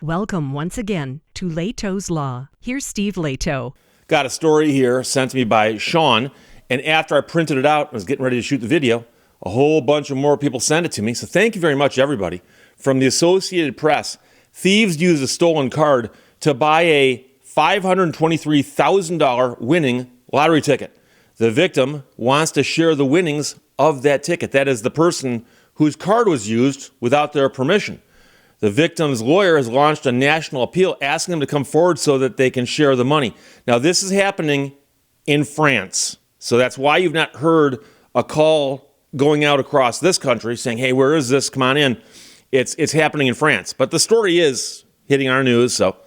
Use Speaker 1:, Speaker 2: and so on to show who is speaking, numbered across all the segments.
Speaker 1: Welcome once again to Lehto's Law. Here's Steve Lehto.
Speaker 2: Got a story here sent to me by Sean, and after I printed it out and was getting ready to shoot the video, a whole bunch of more people sent it to me. So thank you very much, everybody. From the Associated Press, thieves used a stolen card to buy a $523,000 winning lottery ticket. The victim wants to share the winnings of that ticket. That is the person whose card was used without their permission. The victim's lawyer has launched a national appeal asking them to come forward so that they can share the money. Now, this is happening in France. So that's why you've not heard a call going out across this country saying, hey, where is this? Come on in. It's happening in France. But the story is hitting our news. So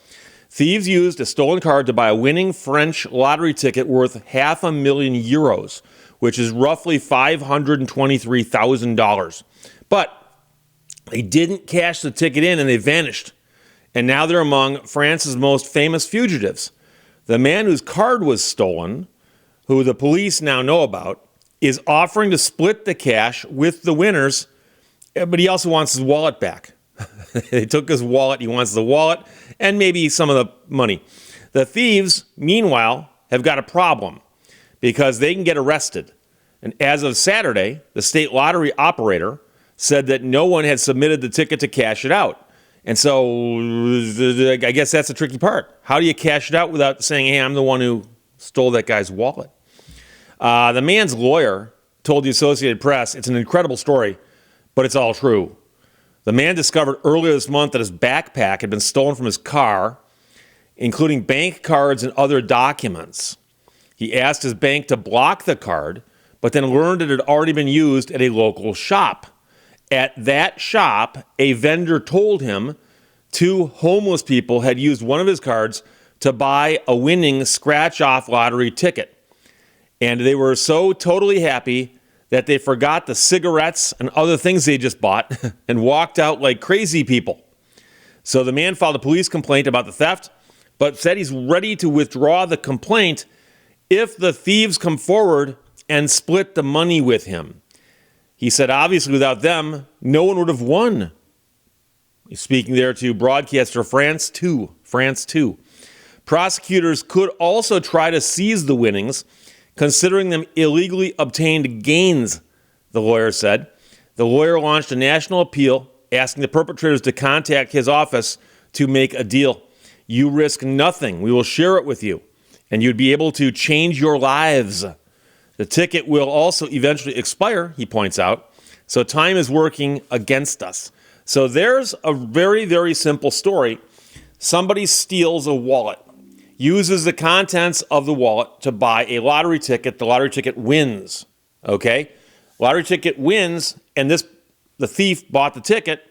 Speaker 2: thieves used a stolen card to buy a winning French lottery ticket worth €500,000, which is roughly $523,000. But they didn't cash the ticket in and they vanished. And now they're among France's most famous fugitives. The man whose card was stolen, who the police now know about, is offering to split the cash with the winners, but he also wants his wallet back. They took his wallet, he wants the wallet, and maybe some of the money. The thieves, meanwhile, have got a problem because they can get arrested. And as of Saturday, the state lottery operator said that no one had submitted the ticket to cash it out. And so I guess that's the tricky part. How do you cash it out without saying, hey, I'm the one who stole that guy's wallet? The man's lawyer told the Associated Press it's an incredible story, but it's all true. The man discovered earlier this month that his backpack had been stolen from his car, including bank cards and other documents. He asked his bank to block the card, but then learned it had already been used at a local shop. At that shop, a vendor told him two homeless people had used one of his cards to buy a winning scratch-off lottery ticket. And they were so totally happy that they forgot the cigarettes and other things they just bought and walked out like crazy people. So the man filed a police complaint about the theft, but said he's ready to withdraw the complaint if the thieves come forward and split the money with him. He said, obviously, without them, no one would have won. He's speaking there to broadcaster France 2. Prosecutors could also try to seize the winnings, considering them illegally obtained gains, the lawyer said. The lawyer launched a national appeal asking the perpetrators to contact his office to make a deal. You risk nothing. We will share it with you, and you'd be able to change your lives. The ticket will also eventually expire, he points out, so time is working against us. So there's a very, very simple story. Somebody steals a wallet, uses the contents of the wallet to buy a lottery ticket. The lottery ticket wins, okay? Lottery ticket wins, and the thief bought the ticket,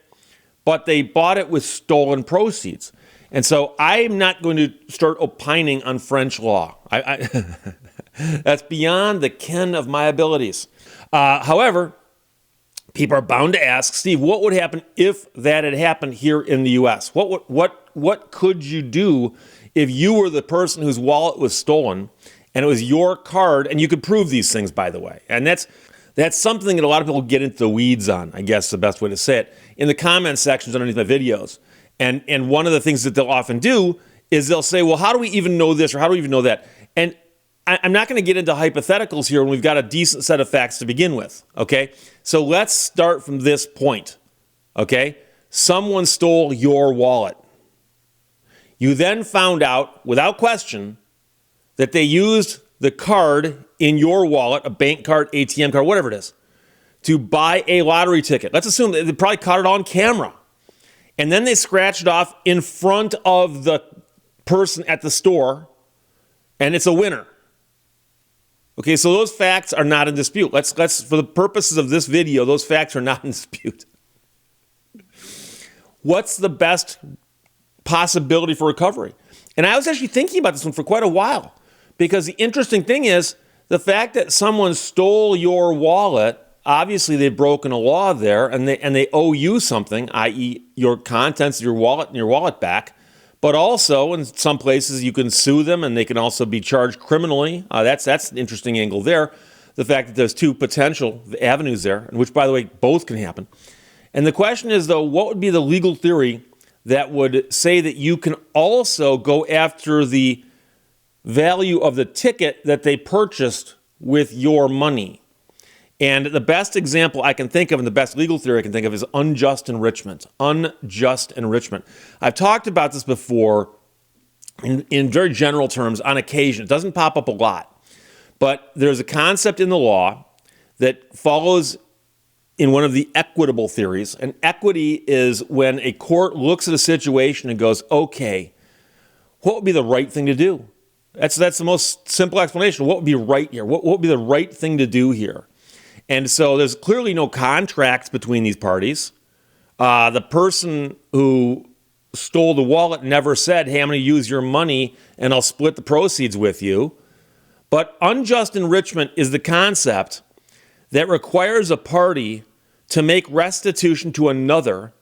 Speaker 2: but they bought it with stolen proceeds. And so I'm not going to start opining on French law. That's beyond the ken of my abilities. However, people are bound to ask, Steve, what would happen if that had happened here in the U.S.? What could you do if you were the person whose wallet was stolen and it was your card? And you could prove these things, by the way. And that's something that a lot of people get into the weeds on, I guess the best way to say it, in the comment sections underneath my videos. And one of the things that they'll often do is they'll say, well, how do we even know this or how do we even know that? And I'm not going to get into hypotheticals here when we've got a decent set of facts to begin with, okay? So let's start from this point, okay? Someone stole your wallet. You then found out, without question, that they used the card in your wallet, a bank card, ATM card, whatever it is, to buy a lottery ticket. Let's assume that they probably caught it on camera. And then they scratched it off in front of the person at the store, and it's a winner. Okay, so those facts are not in dispute. Let's for the purposes of this video, those facts are not in dispute. What's the best possibility for recovery? And I was actually thinking about this one for quite a while, because the interesting thing is the fact that someone stole your wallet, obviously they've broken a law there, and they owe you something, i.e. your contents of your wallet and your wallet back. But also, in some places, you can sue them, and they can also be charged criminally. That's an interesting angle there. The fact that there's two potential avenues there, which, by the way, both can happen. And the question is, though, what would be the legal theory that would say that you can also go after the value of the ticket that they purchased with your money. And the best example I can think of, and the best legal theory I can think of, is unjust enrichment. Unjust enrichment. I've talked about this before in very general terms on occasion. It doesn't pop up a lot. But there's a concept in the law that follows in one of the equitable theories. And equity is when a court looks at a situation and goes, okay, what would be the right thing to do? That's the most simple explanation. What would be right here? What would be the right thing to do here? And so there's clearly no contracts between these parties. The person who stole the wallet never said, hey, I'm going to use your money and I'll split the proceeds with you. But unjust enrichment is the concept that requires a party to make restitution to another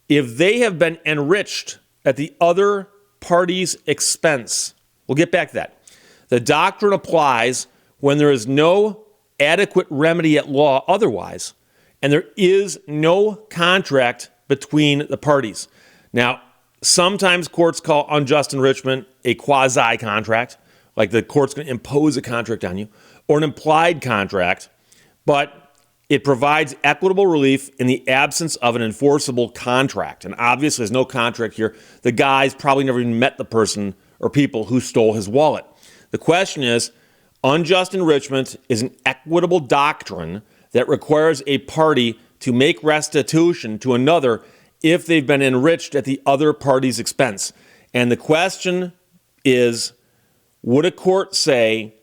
Speaker 2: if they have been enriched at the other party's expense. We'll get back to that. The doctrine applies when there is no adequate remedy at law otherwise, and there is no contract between the parties. Now, sometimes courts call unjust enrichment a quasi-contract, like the court's going to impose a contract on you, or an implied contract, but it provides equitable relief in the absence of an enforceable contract. And obviously, there's no contract here. The guy's probably never even met the person or people who stole his wallet. The question is, unjust enrichment is an equitable doctrine that requires a party to make restitution to another if they've been enriched at the other party's expense. And the question is, would a court say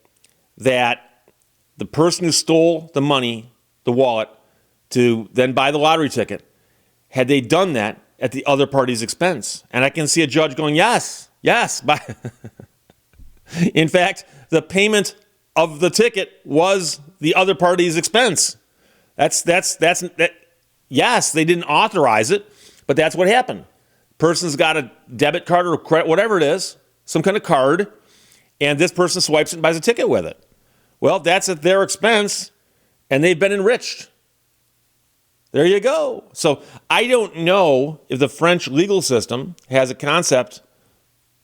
Speaker 2: that the person who stole the money, the wallet, to then buy the lottery ticket, had they done that at the other party's expense? And I can see a judge going, yes. In fact, the payment of the ticket was the other party's expense. Yes, they didn't authorize it, but that's what happened. Person's got a debit card or credit, whatever it is, some kind of card, and this person swipes it and buys a ticket with it. Well, that's at their expense, and they've been enriched. There you go. So I don't know if the French legal system has a concept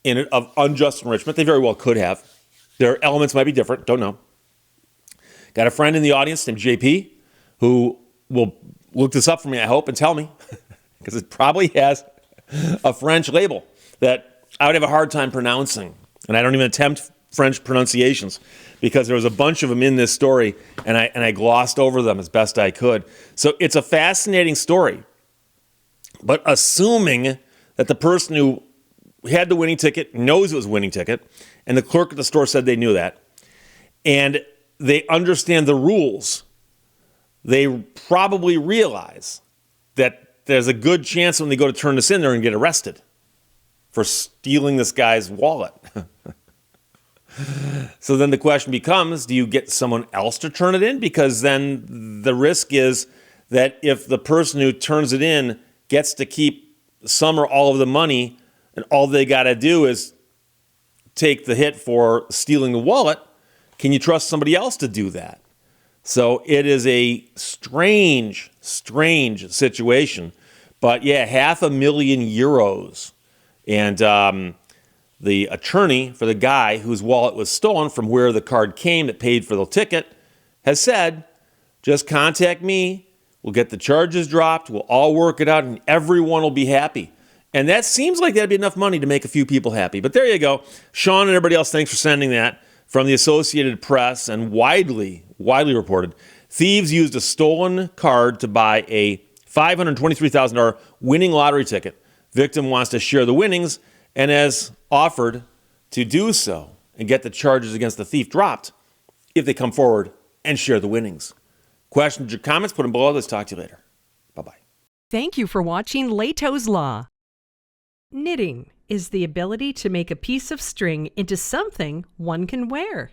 Speaker 2: in it of unjust enrichment. They very well could have. Their elements might be different. Don't know. Got a friend in the audience named JP who will look this up for me, I hope, and tell me, because it probably has a French label that I would have a hard time pronouncing. And I don't even attempt French pronunciations because there was a bunch of them in this story, and I glossed over them as best I could. So it's a fascinating story. But assuming that the person who had the winning ticket knows it was a winning ticket, and the clerk at the store said they knew that, and they understand the rules, they probably realize that there's a good chance when they go to turn this in, they're going to get arrested for stealing this guy's wallet. So then the question becomes, do you get someone else to turn it in? Because then the risk is that if the person who turns it in gets to keep some or all of the money, and all they got to do is take the hit for stealing the wallet, can you trust somebody else to do that? So it is a strange situation. But yeah, €500,000. And the attorney for the guy whose wallet was stolen from where the card came that paid for the ticket has said, just contact me. We'll get the charges dropped. We'll all work it out and everyone will be happy. And that seems like that'd be enough money to make a few people happy. But there you go. Sean and everybody else, thanks for sending that from the Associated Press and widely reported. Thieves used a stolen card to buy a $523,000 winning lottery ticket. Victim wants to share the winnings and has offered to do so and get the charges against the thief dropped if they come forward and share the winnings. Questions or comments, put them below. Let's talk to you later. Bye-bye.
Speaker 1: Thank you for watching Lehto's Law. Knitting is the ability to make a piece of string into something one can wear.